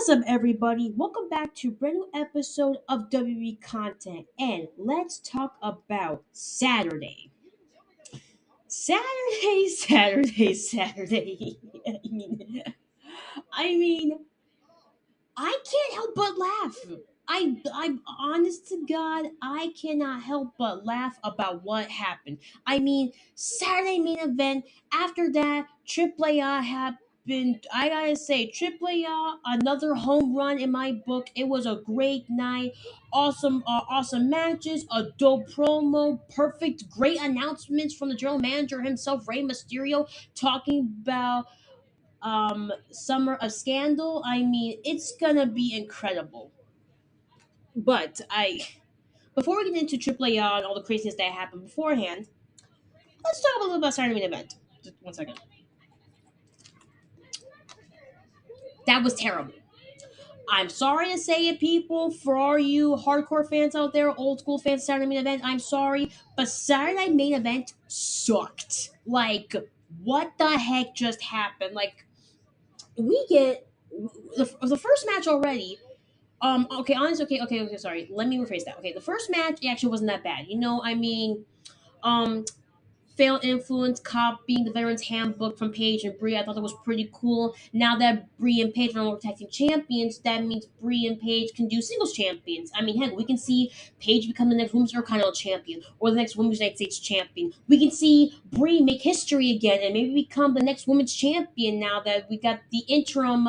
What's up, everybody? Welcome back to a brand new episode of WWE Content, and let's talk about Saturday. Saturday. I mean, I mean, I can't help but laugh. I'm honest to God, I cannot help but laugh about what happened. I mean, Saturday main event. After that, Triple AAA happened. I gotta say, Triple AAA, another home run in my book. It was a great night. Awesome matches, a dope promo, perfect, great announcements from the general manager himself, Rey Mysterio, talking about Summer of Scandal. I mean, it's gonna be incredible. But I before we get into AAA and all the craziness that happened beforehand, let's talk a little about Saturday main event. Just 1 second. That was terrible. I'm sorry to say it, people. For all you hardcore fans out there, old school fans of Saturday main event, I'm sorry, but Saturday main event sucked. Like, what the heck just happened? Like, we get the first match already. Okay, honest. Okay. Sorry. Let me rephrase that. Okay, the first match actually wasn't that bad. Um, Failed influence copying the veterans handbook from Paige and Brie. I thought that was pretty cool. Now that Brie and Paige are no longer tag team champions, that means Brie and Paige can do singles champions. I mean, heck, we can see Paige become the next Women's Intercontinental champion or the next Women's United States champion. We can see Brie make history again and maybe become the next women's champion now that we got the interim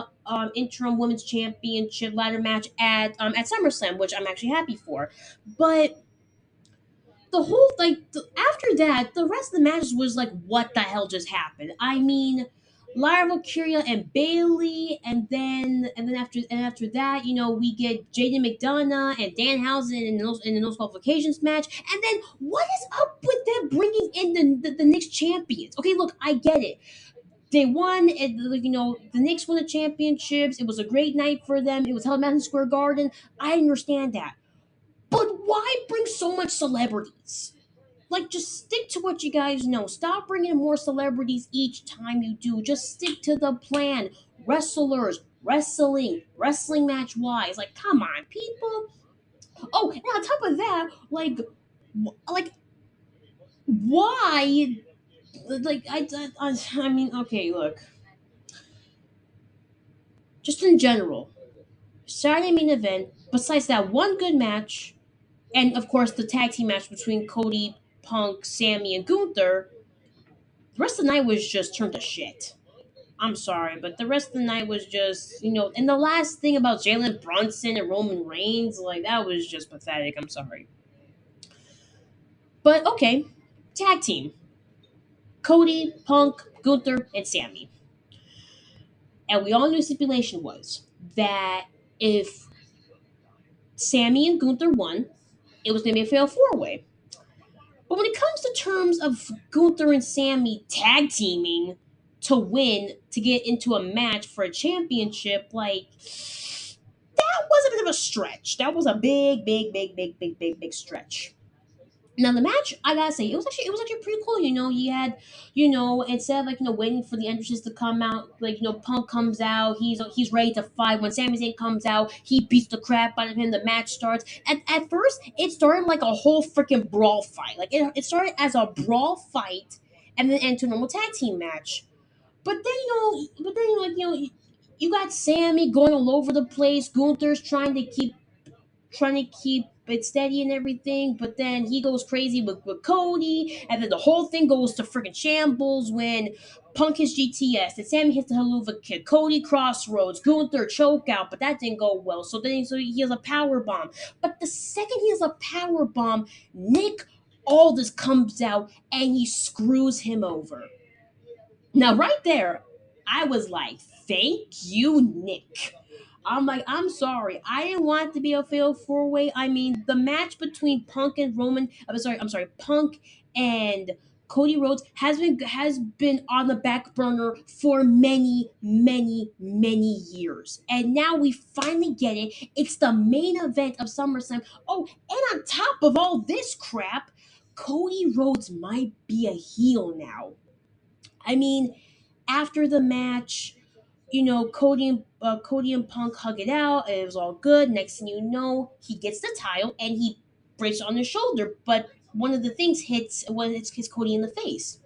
women's championship ladder match at SummerSlam, which I'm actually happy for. But after that, the rest of the matches was like, what the hell just happened? I mean, Lyra Valkyria and Bailey, and then after that, we get Jaden McDonough and Danhausen in those qualifications match. And then what is up with them bringing in the Knicks champions? Okay, look, I get it. They won, the Knicks won the championships. It was a great night for them. It was held at Madison Square Garden. I understand that. But why bring so much celebrities? Like, just stick to what you guys know. Stop bringing in more celebrities each time you do. Just stick to the plan. Wrestlers, wrestling match wise. Like, come on, people. Oh, and on top of that, like why? I mean, okay, look. Just in general, Saturday main event. Besides that one good match, and of course the tag team match between Cody, Punk, Sammy, and Gunther, the rest of the night was just turned to shit. I'm sorry, but the rest of the night was just, and the last thing about Jalen Brunson and Roman Reigns, like, that was just pathetic. I'm sorry. But okay, tag team Cody, Punk, Gunther, and Sammy. And we all knew the stipulation was that if Sammy and Gunther won, it was going to be a fatal four way. But when it comes to terms of Gunther and Sammy tag teaming to win to get into a match for a championship, like, that was a bit of a stretch. That was a big stretch. Now the match, I gotta say, it was actually pretty cool. You had, instead of waiting for the entrances to come out, Punk comes out, he's ready to fight. When Sami Zayn comes out, he beats the crap out of him. The match starts. At first, it started like a whole freaking brawl fight. Like it started as a brawl fight, and then into a normal tag team match. But then you got Sammy going all over the place. Gunther's trying to keep it steady and everything, but then he goes crazy with Cody, and then the whole thing goes to freaking shambles when Punk hits GTS, and Sammy hits the Haluva kick, Cody crossroads, Gunther choke out, but that didn't go well. So he has a power bomb. But the second he has a power bomb, Nick Aldis comes out and he screws him over. Now right there, I was like, thank you, Nick. I'm like, I'm sorry. I didn't want it to be a fail four way. I mean, the match between Punk and Roman. I'm sorry. Punk and Cody Rhodes has been on the back burner for many years, and now we finally get it. It's the main event of SummerSlam. Oh, and on top of all this crap, Cody Rhodes might be a heel now. I mean, after the match, Cody and Punk hug it out. And it was all good. Next thing you know, he gets the title and he breaks it on his shoulder. But one of the things hits Cody in the face.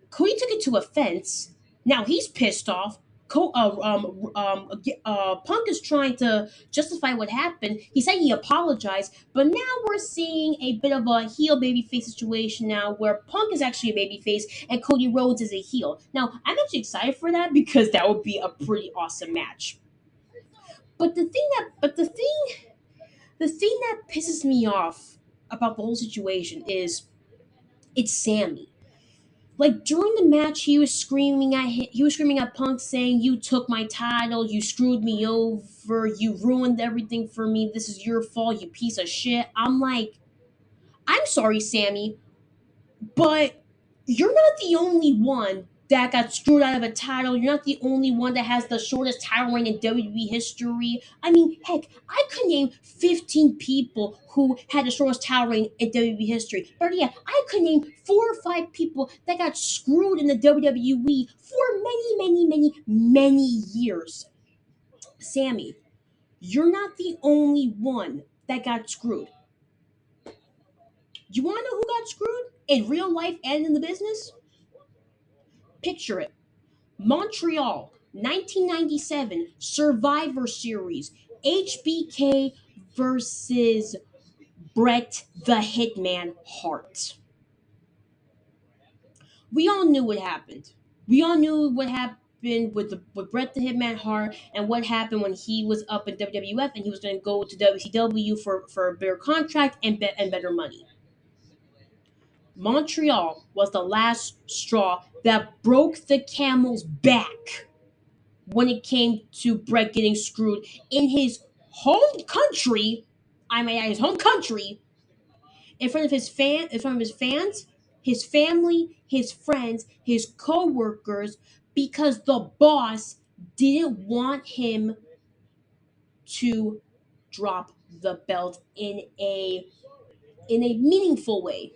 Cody took it to offense. Now he's pissed off. Punk is trying to justify what happened. He said he apologized, but now we're seeing a bit of a heel babyface situation now, where Punk is actually a babyface and Cody Rhodes is a heel. Now I'm actually excited for that because that would be a pretty awesome match. The thing that pisses me off about the whole situation is it's Sammy. Like during the match, he was screaming at Punk, saying, "You took my title, you screwed me over, you ruined everything for me. This is your fault, you piece of shit." I'm like, I'm sorry, Sammy, but you're not the only one that got screwed out of a title. You're not the only one that has the shortest title reign in WWE history. I mean, heck, I could name 15 people who had the shortest title reign in WWE history. But yeah, I could name 4 or 5 people that got screwed in the WWE for many, many, many, many years. Sammy, you're not the only one that got screwed. You want to know who got screwed in real life and in the business? Picture it. Montreal, 1997 Survivor Series, HBK versus Bret the Hitman Hart. We all knew what happened. We all knew what happened with Bret the Hitman Hart and what happened when he was up in WWF and he was going to go to WCW for a bigger contract and better money. Montreal was the last straw that broke the camel's back when it came to Bret getting screwed in his home country. I may add, his home country, in front of his fans, his family, his friends, his co-workers, because the boss didn't want him to drop the belt in a meaningful way.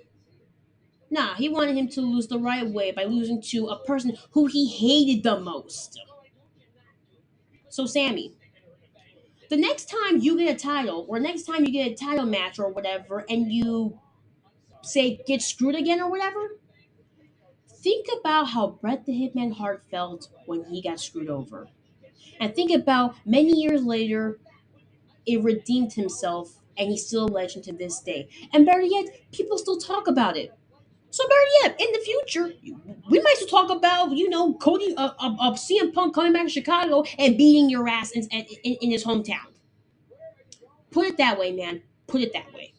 Nah, he wanted him to lose the right way by losing to a person who he hated the most. So Sammy, the next time you get a title, or next time you get a title match or whatever, and you say get screwed again or whatever, think about how Bret the Hitman Hart felt when he got screwed over. And think about many years later, it redeemed himself and he's still a legend to this day. And better yet, people still talk about it. So better yet, in the future, we might still talk about, Cody, CM Punk coming back to Chicago and beating your ass in his hometown. Put it that way, man. Put it that way.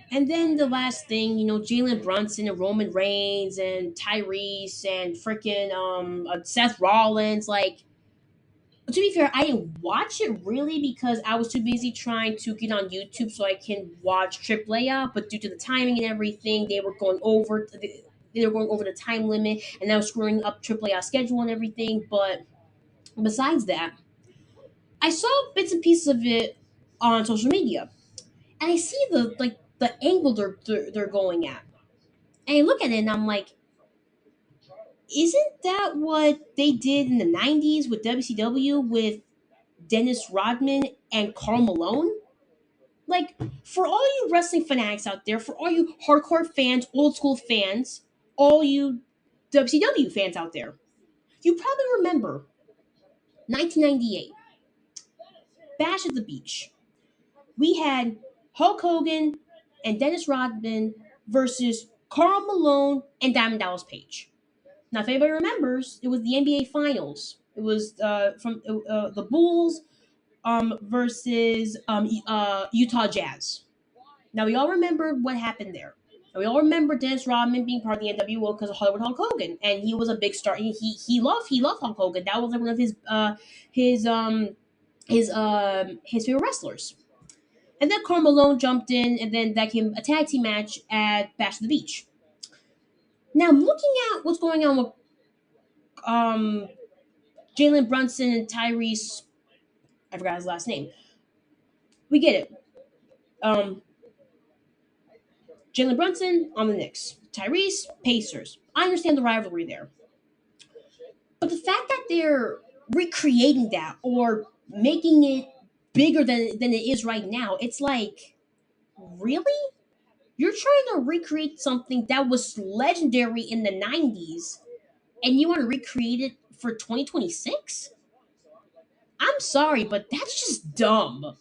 And then the last thing, Jalen Brunson and Roman Reigns and Tyrese and freaking Seth Rollins. Like, to be fair, I didn't watch it really because I was too busy trying to get on YouTube so I can watch Triple AAA. But due to the timing and everything, they were going over the time limit, and that was screwing up Triple AAA schedule and everything. But besides that, I saw bits and pieces of it on social media, and I see the angle they're going at. And I look at it and I'm like, isn't that what they did in the 90s with WCW with Dennis Rodman and Carl Malone? Like, for all you wrestling fanatics out there, for all you hardcore fans, old school fans, all you WCW fans out there, you probably remember 1998, Bash at the Beach. We had Hulk Hogan and Dennis Rodman versus Carl Malone and Diamond Dallas Page. Now, if anybody remembers, it was the NBA Finals. It was from the Bulls versus Utah Jazz. Now, we all remember what happened there. And we all remember Dennis Rodman being part of the NWO because of Hollywood Hulk Hogan, and he was a big star. He loved Hulk Hogan. That was like one of his his favorite wrestlers. And then Carl Malone jumped in, and then that came a tag team match at Bash at the Beach. Now, I'm looking at what's going on with um, Jalen Brunson and Tyrese. I forgot his last name. We get it. Um, Jalen Brunson on the Knicks. Tyrese, Pacers. I understand the rivalry there. But the fact that they're recreating that or making it bigger than it is right now, it's like, really? You're trying to recreate something that was legendary in the 90s and you want to recreate it for 2026? I'm sorry, but that's just dumb.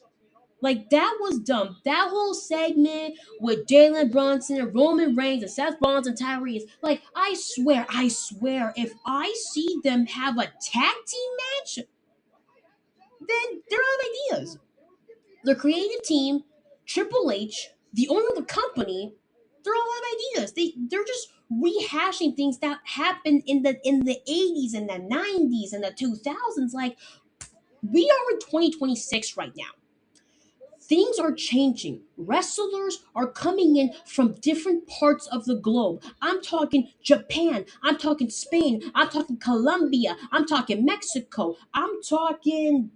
Like, that was dumb. That whole segment with Jalen Brunson and Roman Reigns and Seth Rollins and Tyrese. Like, I swear, if I see them have a tag team match, then they're out of ideas. The creative team, Triple H, the owner of the company, they're all out of ideas. They're just rehashing things that happened in the 80s and the 90s and the 2000s. Like, we are in 2026 right now. Things are changing. Wrestlers are coming in from different parts of the globe. I'm talking Japan. I'm talking Spain. I'm talking Colombia. I'm talking Mexico. I'm talking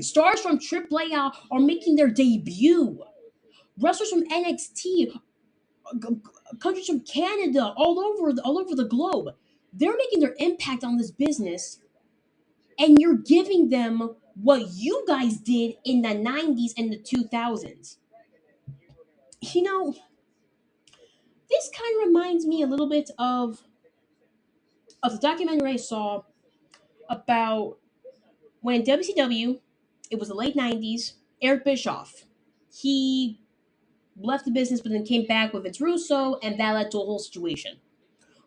stars from AAA are making their debut. Wrestlers from NXT, countries from Canada, all over the globe. They're making their impact on this business, and you're giving them what you guys did in the 90s and the 2000s. You know, this kind of reminds me a little bit of the documentary I saw about when WCW, it was the late 90s, Eric Bischoff. He left the business but then came back with Vince Russo, and that led to a whole situation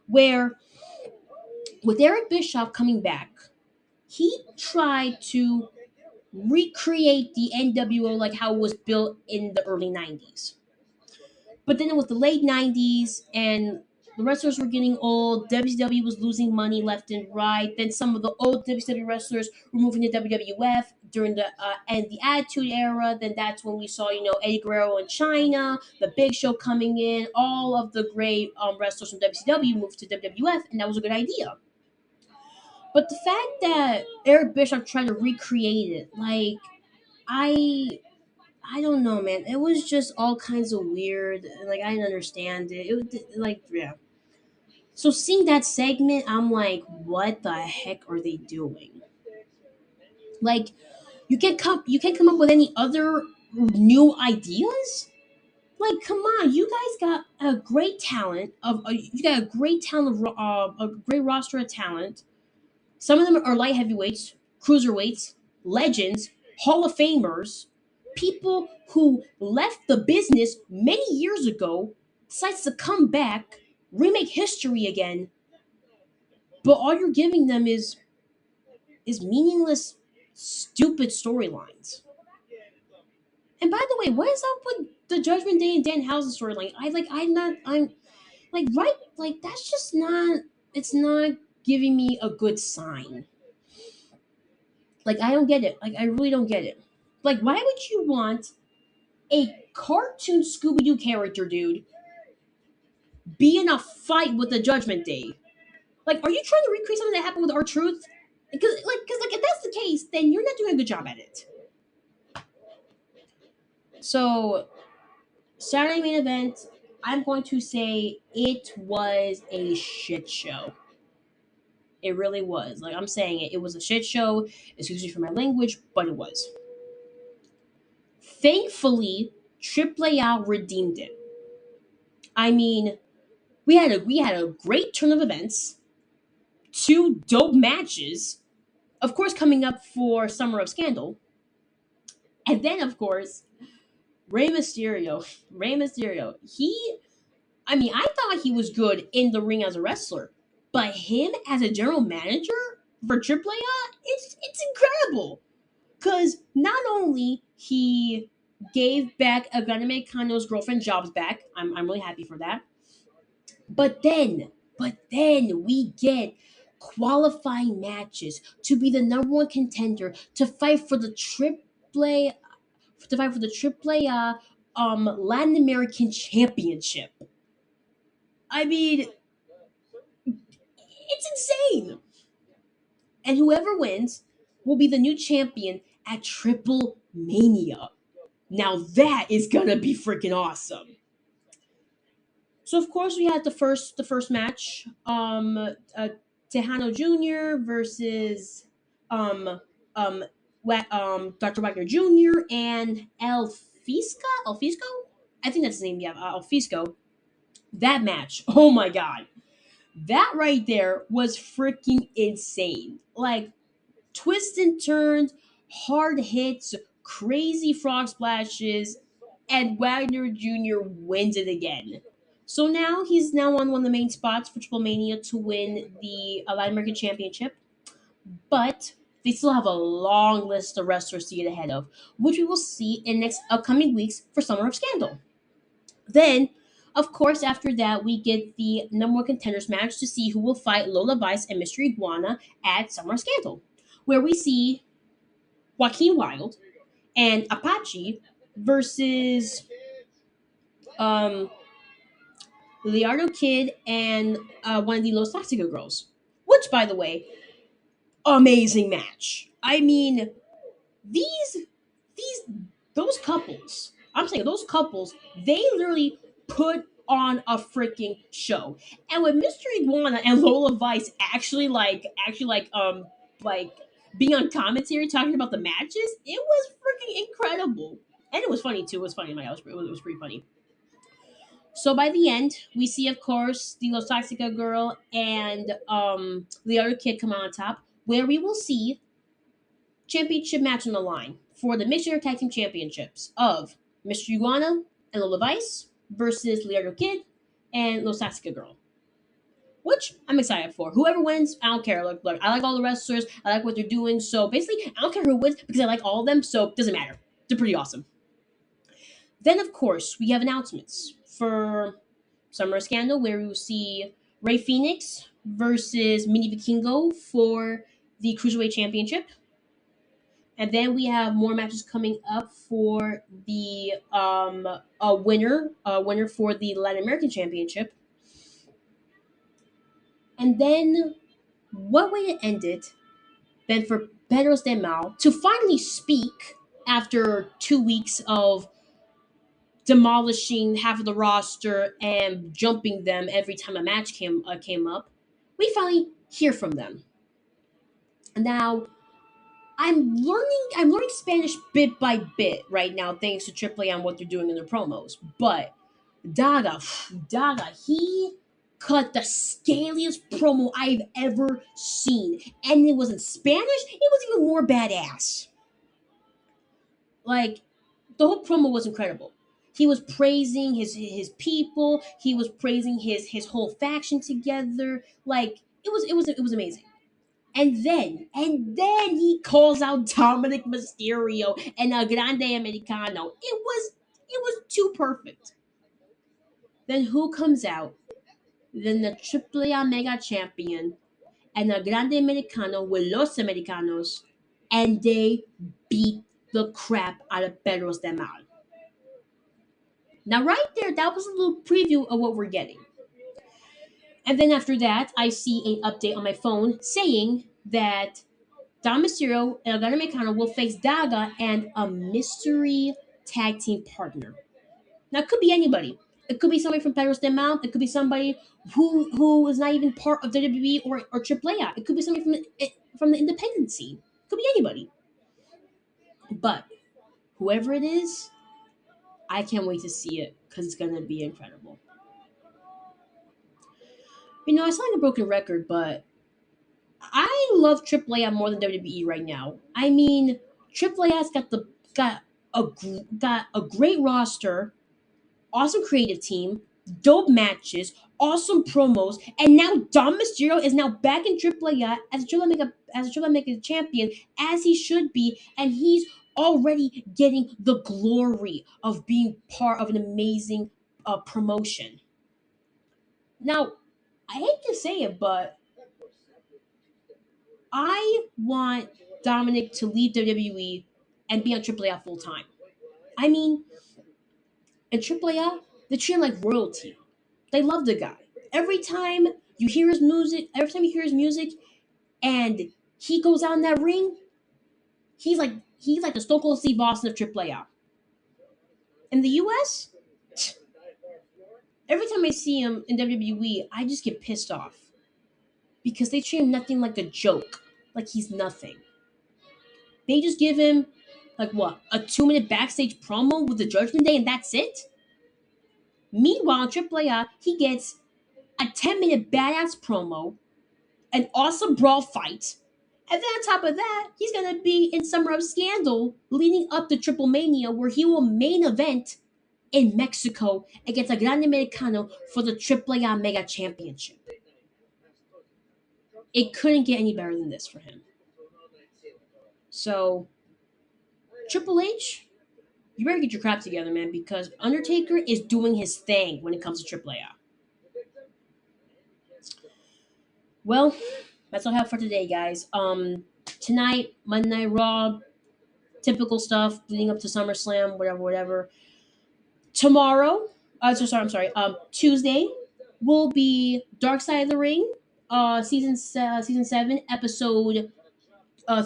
where, with Eric Bischoff coming back, he tried to recreate the NWO like how it was built in the early 90s. But then it was the late 90s and the wrestlers were getting old. WCW was losing money left and right. Then some of the old WCW wrestlers were moving to WWF during the and the Attitude Era. Then that's when we saw, Eddie Guerrero in China, the Big Show coming in. All of the great wrestlers from WCW moved to WWF, and that was a good idea. But the fact that Eric Bischoff tried to recreate it, like, I I don't know, man. It was just all kinds of weird. Like, I didn't understand it. It was like, yeah. So seeing that segment, I'm like, what the heck are they doing? Like, you can't come up with any other new ideas. Like, come on, you guys got a great talent you got a great talent of a great roster of talent. Some of them are light heavyweights, cruiserweights, legends, Hall of Famers, people who left the business many years ago, decides to come back, remake history again, but all you're giving them is meaningless, stupid storylines. And by the way, what is up with the Judgment Day and Dan Housen storyline? I'm right, like, that's just not, it's not giving me a good sign. Like, I don't get it. Like, I really don't get it. Like, why would you want a cartoon Scooby Doo character, dude, be in a fight with the Judgment Day? Like, are you trying to recreate something that happened with our Truth? Because if that's the case, then you're not doing a good job at it. So, Saturday main event, I'm going to say it was a shit show. It really was. Like, I'm saying it. It was a shit show. Excuse me for my language, but it was. Thankfully, AAA redeemed it. I mean, we had a great turn of events, two dope matches, of course coming up for Summer of Scandal, and then of course Rey Mysterio. Rey Mysterio. I mean, I thought he was good in the ring as a wrestler, but him as a general manager for AAA, it's incredible. Because not only he gave back Agane Kano's girlfriend jobs back, I'm really happy for that. But then we get qualifying matches to be the number one contender to fight for the AAA Latin American Championship. I mean, it's insane. And whoever wins will be the new champion at Triple Mania. Now that is gonna be freaking awesome. So of course we had the first match, Tejano Jr. versus um um Dr. Wagner Jr. and El Fisco. I think that's his name. Yeah, El Fisco. That match. Oh my god, that right there was freaking insane. Like twists and turns, hard hits, crazy frog splashes, and Wagner Jr. wins it again. So now he's now on one of the main spots for Triple Mania to win the Latin American Championship, but they still have a long list of wrestlers to get ahead of, which we will see in next upcoming weeks for Summer of Scandal. Then, of course, after that, we get the number one contenders match to see who will fight Lola Vice and Mystery Iguana at Summer of Scandal, where we see Joaquin Wild and Apache versus um, Leonardo Kid and one of the Los Toxico girls. Which, by the way, amazing match. I mean, these these those couples. I'm saying those couples. They literally put on a freaking show. And when Mr. Iguana and Lola Vice actually like being on commentary talking about the matches, it was freaking incredible. And it was funny too. It was funny. It was pretty funny. So by the end, we see, of course, the Los Toxica girl and the other kid come on top, where we will see championship match on the line for the Mixed Tag Team Championships of Mr. Iguana and Lola Vice versus Leonardo Kid and Los Toxica girl. Which I'm excited for. Whoever wins, I don't care. Look, I like all the wrestlers. I like what they're doing. So basically, I don't care who wins because I like all of them. So it doesn't matter. They're pretty awesome. Then, of course, we have announcements for Summer Scandal, where we will see Ray Phoenix versus Mini Vikingo for the Cruiserweight Championship. And then we have more matches coming up for the winner for the Latin American Championship. And then what way to end it than for Pedros de Mal to finally speak after 2 weeks of demolishing half of the roster and jumping them every time a match came up. We finally hear from them. Now, I'm learning Spanish bit by bit right now thanks to AAA on what they're doing in their promos. But Daga, he cut the scaliest promo I've ever seen. And it was in Spanish, it was even more badass. Like, the whole promo was incredible. He was praising his people. He was praising his whole faction together. Like, it was amazing. And then he calls out Dominic Mysterio and a Grande Americano. It was too perfect. Then who comes out? Then the Triple A Mega Champion and a Grande Americano with Los Americanos, and they beat the crap out of Pedros de Mal. Now, right there, that was a little preview of what we're getting. And then after that, I see an update on my phone saying that Dom Mysterio and Alberto Mecano will face Daga and a mystery tag team partner. Now, it could be anybody. It could be somebody from Pedros de Mal. It could be somebody who is not even part of WWE or AAA. It could be somebody from the independent scene. It could be anybody. But whoever it is, I can't wait to see it because it's going to be incredible. I sound like a broken record, but I love AAA more than WWE right now. I mean, AAA has got a great roster, awesome creative team, dope matches, awesome promos, and now Dom Mysterio is now back in AAA as a Triple Mega champion, as he should be, and he's already getting the glory of being part of an amazing promotion. Now, I hate to say it, but I want Dominic to leave WWE and be on AAA full time. I mean, in AAA, they treat him like royalty. They love the guy. Every time you hear his music, and he goes out in that ring, he's like the Stone Cold Steve Austin of AAA. In the US, Every time I see him in WWE, I just get pissed off because they treat him nothing like a joke, like he's nothing. They just give him like what, a 2 minute backstage promo with the Judgment Day, and that's it. Meanwhile, in Triple A, he gets a 10 minute badass promo, an awesome brawl fight, and then on top of that, he's gonna be in Summer of Scandal leading up to Triple Mania, where he will main event in Mexico against a Grande Americano for the AAA Mega Championship. It couldn't get any better than this for him. So, Triple H, you better get your crap together, man, because Undertaker is doing his thing when it comes to AAA. Well, that's all I have for today, guys. Tonight, Monday Night Raw, typical stuff leading up to SummerSlam, whatever, whatever. Tomorrow, I'm sorry. Tuesday will be Dark Side of the Ring, season 7, episode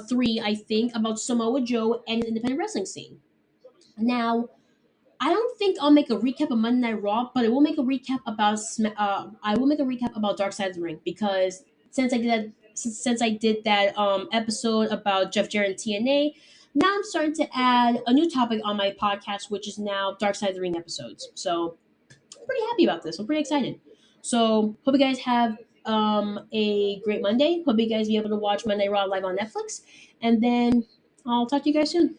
3, I think, about Samoa Joe and the independent wrestling scene. Now, I don't think I'll make a recap of Monday Night Raw, but I will make a recap about Dark Side of the Ring because since I did that episode about Jeff Jarrett and TNA, now I'm starting to add a new topic on my podcast, which is now Dark Side of the Ring episodes. So I'm pretty happy about this. I'm pretty excited. So hope you guys have a great Monday. Hope you guys be able to watch Monday Raw live on Netflix, and then I'll talk to you guys soon.